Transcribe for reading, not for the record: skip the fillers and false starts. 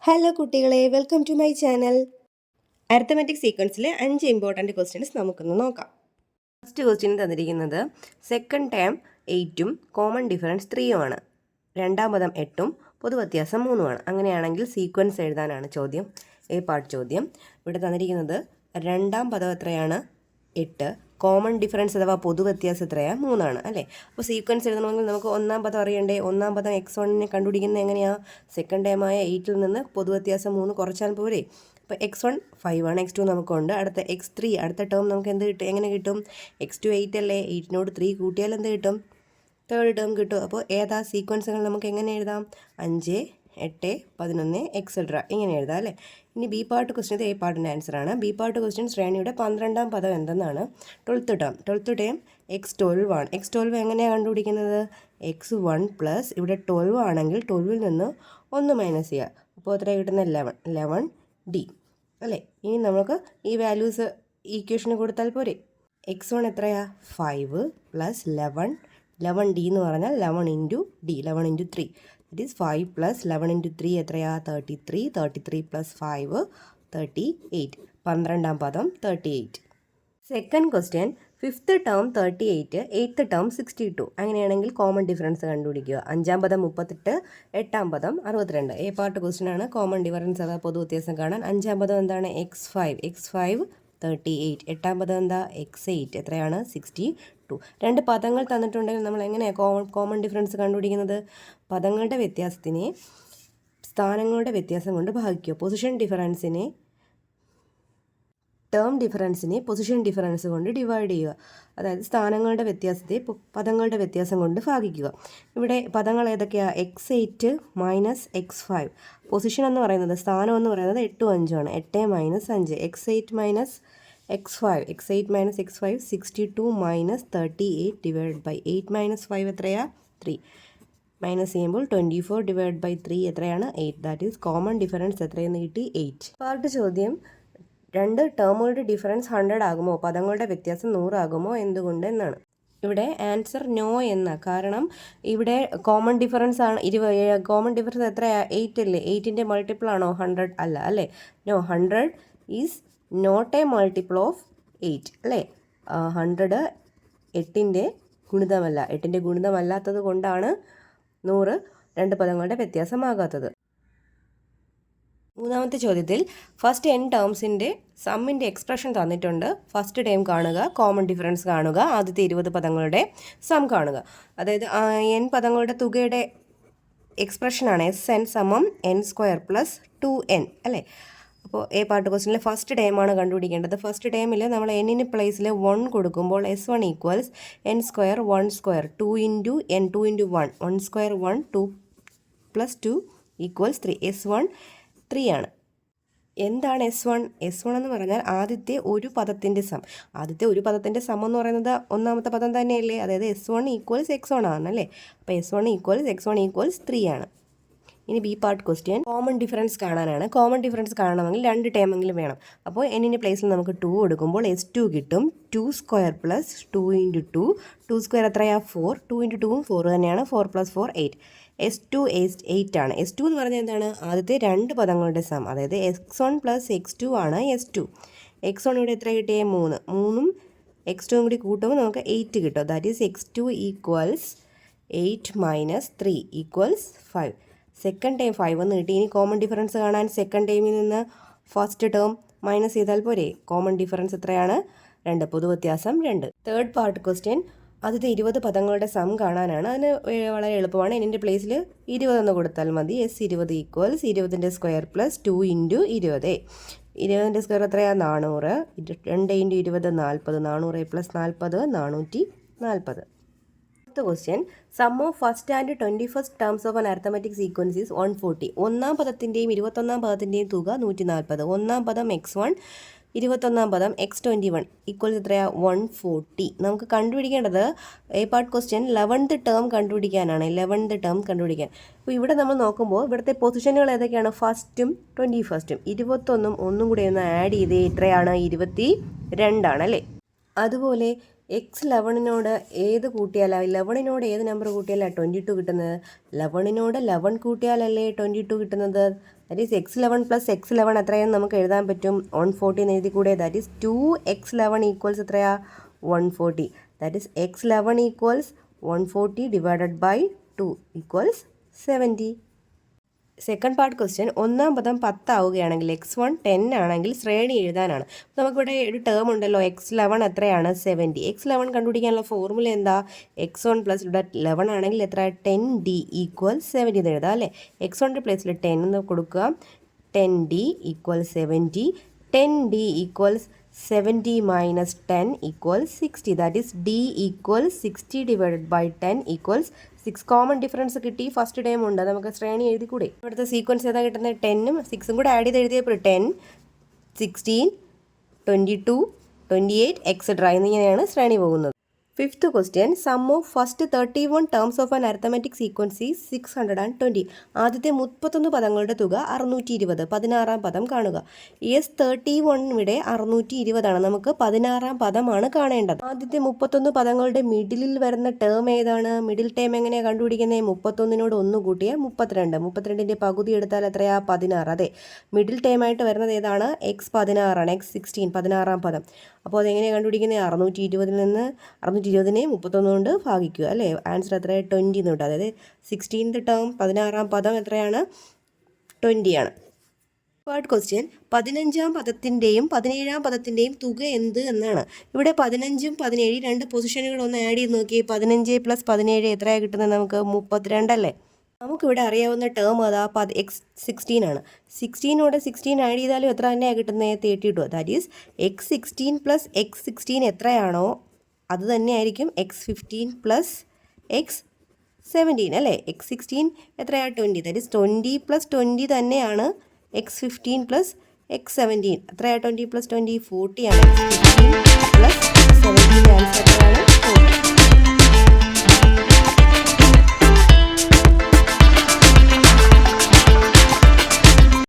Hello കുട്ടികളെ, welcome to my channel. Arithmetic സീക്വൻസിലെ 5 important questions നമുക്കൊന്ന് നോക്കാം. ഫസ്റ്റ് ക്വസ്റ്റ്യൻ തന്നിരിക്കുന്നത് സെക്കൻഡ് ടേം 8ഉം കോമൺ ഡിഫറൻസ് 3ഉമാണ്. രണ്ടാം പദം 8ഉം പൊതുവ്യത്യാസം 3ഉമാണ്. അങ്ങനെയാണെങ്കിൽ സീക്വൻസ് എഴുതാനാണ് ചോദ്യം. എ പാർട്ട് ചോദ്യം. ഇവിടെ തന്നിരിക്കുന്നത് രണ്ടാം പദം എത്രയാണ്? 8. കോമൺ ഡിഫറൻസ് അഥവാ പൊതുവ്യത്യാസം എത്രയാണ്? 3ആണ് അല്ലേ. അപ്പോൾ സീക്വൻസ് എഴുതണമെങ്കിൽ നമുക്ക് ഒന്നാം പദം അറിയണ്ടേ. ഒന്നാം പദം x1നെ കണ്ടുപിടിക്കുന്നത് എങ്ങനെയാണ്? സെക്കൻഡ് ടേമായ 8ൽ നിന്ന് പൊതുവ്യത്യാസം 3 കുറച്ചാൽ പോരെ. അപ്പോൾ x1 5 ആണ്, x2 നമുക്കുണ്ട്. അടുത്ത x3 അടുത്ത ടേം നമുക്ക് എന്ത് കിട്ടും? എങ്ങനെ കിട്ടും? x2 8 അല്ലേ, 8നോട് 3 കൂട്ടിയാൽ എന്ത് കിട്ടും? തേർഡ് ടേം കിട്ടും. അപ്പോൾ ഏതാ സീക്വൻസുകൾ നമുക്ക് എങ്ങനെ എഴുതാം? 5, 8, 11 എക്സെട്ര ഇങ്ങനെ എഴുതാം അല്ലേ. ഇനി ബി പാർട്ട് ക്വസ്റ്റ്യൻ എ പാർട്ടിൻ്റെ ആൻസറാണ്. ബി പാർട്ട് ക്വസ്റ്റ്യൻ ശ്രേണിയുടെ 12ാം പദം എന്തെന്നാണ്? 12th ടേം x12 ആണ്. x12 എങ്ങനെയാണ് കണ്ടുപിടിക്കുന്നത്? x1 പ്ലസ് ഇവിടെ 12 ആണെങ്കിൽ 12ൽ നിന്ന് 1 മൈനസ് ചെയ്യുക. അപ്പോൾ എത്ര കിട്ടുന്നത്? 11d അല്ലേ. ഇനി നമുക്ക് ഈ വാല്യൂസ് ഈക്വേഷന് കൊടുത്താൽ പോരെ. x1 എത്രയാ? 5 പ്ലസ് 11d എന്ന് പറഞ്ഞാൽ 11 into d, 11 into 3. That is 5 plus 11 into 3 എത്രയാ? 33. 33 plus 5 38. 12ാം പദം 38. Second question fifth term 38, 8th term 62. അങ്ങനെയാണെങ്കിൽ കോമൺ ഡിഫറൻസ് കണ്ടുപിടിക്കുക. 5ാം പദം 38, 8ാം പദം 62. എ പാർട്ട് ക്വസ്റ്റ്യൻ ആണ്. കോമൺ ഡിഫറൻസ് അഥവാ പൊതു വ്യത്യാസം കാണാൻ 5ാം പദം എന്താണ്? x5 38. 8ാം പദം എന്താ? x8 എത്രയാണ്? 62. രണ്ട് പദങ്ങൾ തന്നിട്ടുണ്ടെങ്കിൽ നമ്മൾ എങ്ങനെയാണ് കോമൺ ഡിഫറൻസ് കണ്ടുപിടിക്കുന്നത്? പദങ്ങളുടെ വ്യത്യാസത്തിനെ സ്ഥാനങ്ങളുടെ വ്യത്യാസം കൊണ്ട് ഭാഗിക്കുക. പൊസിഷൻ ഡിഫറൻസിനെ ടേം ഡിഫറൻസിനെ പൊസിഷൻ ഡിഫറൻസ് കൊണ്ട് ഡിവൈഡ് ചെയ്യുക. അതായത് സ്ഥാനങ്ങളുടെ വ്യത്യാസത്തെ പദങ്ങളുടെ വ്യത്യാസം കൊണ്ട് ഭാഗിക്കുക. ഇവിടെ പദങ്ങൾ ഏതൊക്കെയാണ്? x8 minus x5. പൊസിഷൻ എന്ന് പറയുന്നത്, സ്ഥാനം എന്ന് പറയുന്നത് 8ഉം 5ഉമാണ്. 8 minus 5, x8 minus x5 62 minus 38 divide by 8 minus 5 എത്രയാ? 3. മൈനസ് ചെയ്യുമ്പോൾ 24 ഡിവൈഡ് ബൈ 3 എത്രയാണ്? 8. ദാറ്റ് ഈസ് കോമൺ ഡിഫറൻസ് എത്രയെന്ന് കിട്ടി? 8. പാർട്ട് ചോദ്യം. രണ്ട് ടേമുകളുടെ ഡിഫറൻസ് 100 ആകുമോ? പദങ്ങളുടെ വ്യത്യാസം 100 ആകുമോ? എന്തുകൊണ്ട് എന്നാണ്. ഇവിടെ ആൻസർ നോ എന്ന. കാരണം ഇവിടെ കോമൺ ഡിഫറൻസ് ആണ്. കോമൺ ഡിഫറൻസ് എത്രയാ? 8 അല്ലേ. 8ൻ്റെ മൾട്ടിപ്പിൾ ആണോ 100? അല്ല അല്ലേ. No, 100 is not a multiple of 8 അല്ലേ. 100 8ൻ്റെ ഗുണിതമല്ല. 8ൻ്റെ ഗുണിതമല്ലാത്തത് കൊണ്ടാണ് 100 രണ്ട് പദങ്ങളുടെ വ്യത്യാസമാകാത്തത്. മൂന്നാമത്തെ ചോദ്യത്തിൽ ഫസ്റ്റ് n ടേംസിൻ്റെ സമ്മിൻ്റെ എക്സ്പ്രഷൻ തന്നിട്ടുണ്ട്. ഫസ്റ്റ് ടേം കാണുക, കോമൺ ഡിഫറൻസ് കാണുക, ആദ്യത്തെ 20 പദങ്ങളുടെ സം കാണുക. അതായത് n പദങ്ങളുടെ തുകയുടെ എക്സ്പ്രഷനാണ് Sn സമം n² പ്ലസ് 2n അല്ലേ. അപ്പോൾ എ പാർട്ട് ക്വസ്റ്റ്യനിൽ ഫസ്റ്റ് ടേമാണ് കണ്ടുപിടിക്കേണ്ടത്. ഫസ്റ്റ് ടേമിൽ നമ്മൾ n പ്ലേസിൽ 1 കൊടുക്കുമ്പോൾ S1 equals n² 1² 2 into n 2 into 1 1² 1 2 plus 2 equals 3. S1 3 ആണ്. എന്താണ് S1? S1 എന്ന് പറഞ്ഞാൽ ആദ്യത്തെ ഒരു പദത്തിൻ്റെ സം. ആദ്യത്തെ ഒരു പദത്തിൻ്റെ സം എന്ന് പറയുന്നത് ഒന്നാമത്തെ പദം തന്നെയല്ലേ. അതായത് S1 ഈക്വൽസ് x1 ആണല്ലേ. അപ്പോൾ S1 ഈക്വൽസ് x1 ഈക്വൽസ് 3 ആണ്. ഇനി B part question common difference കാണാനാണ്. കോമൺ ഡിഫറൻസ് കാണണമെങ്കിൽ 2 ടേമെങ്കിലും വേണം. അപ്പോൾ n പ്ലേസിൽ നമുക്ക് 2 കൊടുക്കുമ്പോൾ S2 കിട്ടും. 2² പ്ലസ് 2 ഇൻറ്റു 2. 2² എത്രയാ? 4. 2 ഇൻറ്റു 2 4 തന്നെയാണ്. 4 പ്ലസ് 4 8. S2 8 ആണ്. S2 എന്ന് പറഞ്ഞാൽ എന്താണ്? ആദ്യത്തെ രണ്ട് പദങ്ങളുടെ സം. അതായത് x1 പ്ലസ് x2 ആണ് S2. x1 ഇവിടെ എത്ര കിട്ടിയേ? 3. 3ഉം x2 കൂടി കൂട്ടുമ്പോൾ നമുക്ക് 8 കിട്ടും. That is x2 equals 8 minus 3 equals 5. Second time 5 എന്ന് കിട്ടി. ഇനി കോമൺ ഡിഫറൻസ് കാണാൻ സെക്കൻഡ് ടൈമിൽ നിന്ന് ഫസ്റ്റ് ടേം മൈനസ് ചെയ്താൽ പോരെ. കോമൺ ഡിഫറൻസ് എത്രയാണ്? 2. പൊതുവ്യത്യാസം 2. തേർഡ് പാർട്ട് ക്വസ്റ്റ്യൻ ആദ്യത്തെ 20 പദങ്ങളുടെ സം കാണാനാണ്. അതിന് വളരെ എളുപ്പമാണ്. n പ്ലേസിൽ 20 എന്ന് കൊടുത്താൽ മതി. S20 ഈക്വൽസ് 20ൻ്റെ സ്ക്വയർ പ്ലസ് 2 ഇൻറ്റു 20. 20ൻ്റെ സ്ക്വയർ എത്രയാണ്? 400. 2 into 20 40. 400 plus 40 440. Question sum of first and 21st terms of an arithmetic sequence is 140. ഒന്നാം പദത്തിൻ്റെയും 21ാം പദത്തിൻ്റെയും തുക 140. ഒന്നാം പദം x1, 21ാം പദം x21 ഈക്വൽസ് എത്രയാ? 140. നമുക്ക് കണ്ടുപിടിക്കേണ്ടത് A part question 11th term കണ്ടുപിടിക്കാനാണ്. 11th ടേം കണ്ടുപിടിക്കാൻ. അപ്പോൾ ഇവിടെ നമ്മൾ നോക്കുമ്പോൾ ഇവിടുത്തെ പൊസിഷനുകൾ ഏതൊക്കെയാണ്? ഫസ്റ്റും 21ും 21ഉം ഒന്നും കൂടി ഒന്ന് ആഡ് ചെയ്ത് എത്രയാണ്? 22 ആണ് അല്ലേ. അതുപോലെ എക്സ് 11നോട് ഏത് കൂട്ടിയാലാ 11നോട് ഏത് നമ്പർ കൂട്ടിയാലാണ് 22 കിട്ടുന്നത്? 11നോട് 11 കൂട്ടിയാലല്ലേ 22 കിട്ടുന്നത്? That is x11 plus x11 എത്രയെന്ന് നമുക്ക് എഴുതാൻ പറ്റും? 140 എന്ന് എഴുതി കൂടെ? ദാറ്റ് ഈസ് 2x11 ഈക്വൽസ് എത്രയാ? 140. That is x11 equals 140 divided by 2 equals 70. Second part question, ഒന്നാം പദം 10 ആവുകയാണെങ്കിൽ x1 10 ആണെങ്കിൽ ശ്രേണി എഴുതാനാണ്. നമുക്കിവിടെ ഒരു ടേം ഉണ്ടല്ലോ, x11 എത്രയാണ്? 70. x11 കണ്ടുപിടിക്കാനുള്ള ഫോർമുല എന്താ? x1 പ്ലസ് ഇവിടെ 11 ആണെങ്കിൽ എത്ര? 10d ഈക്വൽ 70 എന്ന് എഴുതാം അല്ലേ? x1 പ്ലേസിൽ 10 എന്ന് കൊടുക്കുക. 10d equal 70. 10d equals 70 minus 10 equals 60. That is d equals 60 divided by 10 equals 6. Common difference കിട്ടി. ഫസ്റ്റ് ടൈം ഉണ്ട്, നമുക്ക് ശ്രേണി എഴുതി കൂടെ? ഇവിടുത്തെ സീക്വൻസ് ഏതാ കിട്ടുന്നത്? 10ഉം 6ഉം കൂടെ ആഡ് ചെയ്ത് എഴുതിയപ്പോൾ 10, 16, 22, 28 എക്സെട്ര എന്നിങ്ങനെയാണ് ശ്രേണി പോകുന്നത്. Fifth question, sum of first 31 terms of an arithmetic sequence is 620. ആദ്യത്തെ 31 പദങ്ങളുടെ തുക 620. 16-ാം പദം കാണുക. എസ് 31 ഇവിടെ 620 നമുക്ക് 16-ാം പദമാണ് കാണേണ്ടത്. ആദ്യത്തെ 31 പദങ്ങളുടെ മിഡിലിൽ വരുന്ന ടേം ഏതാണ്? മിഡിൽ ടേം എങ്ങനെയാണ് കണ്ടുപിടിക്കുന്നത്? 31നോട് 1 കൂട്ടിയ 32. 32ൻ്റെ പകുതി എടുത്താൽ എത്രയാ? 16. അതെ, മിഡിൽ ടേം ആയിട്ട് വരുന്നത് ഏതാണ്? x16 ആണ്. x16 16-ാം പദം. അപ്പോൾ അതെങ്ങനെയാണ് കണ്ടുപിടിക്കുന്നത്? 620 നിന്ന് 620നെ 31 കൊണ്ട് ഭാഗിക്കുക അല്ലേ? ആൻസർ എത്ര? 20 എന്ന് കിട്ടും. അതായത് 16th ടേം 16-ാം പദം എത്രയാണ്? 20 ആണ്. തേർഡ് ക്വസ്റ്റ്യൻ, 15-ാം പദത്തിൻ്റെയും 17-ാം പദത്തിൻ്റെയും തുക എന്ത് എന്നാണ്. ഇവിടെ 15ഉം 17 രണ്ട് പൊസിഷനുകൾ ഒന്ന് ആഡ് ചെയ്ത് നോക്കി. 15 പ്ലസ് 17 എത്രയാണ് കിട്ടുന്നത്? നമുക്ക് 32 അല്ലേ? നമുക്കിവിടെ അറിയാവുന്ന ടേം അതാ x16 ആണ്. 16നോട് 16 ആഡ് ചെയ്താലും എത്ര തന്നെയാണ് കിട്ടുന്നത്? 32. That is x16 plus x16 എത്രയാണോ അത് തന്നെയായിരിക്കും x15 പ്ലസ് x17 അല്ലേ? x16 എത്രയാണ്? 20. ദാറ്റ് ഈസ് 20 പ്ലസ് 20 തന്നെയാണ് x15 പ്ലസ് x17. എത്രയാണ് 20 പ്ലസ് 20? 40 ആണ്. x15 പ്ലസ് x17 ആൻസർ എത്രയാണ്?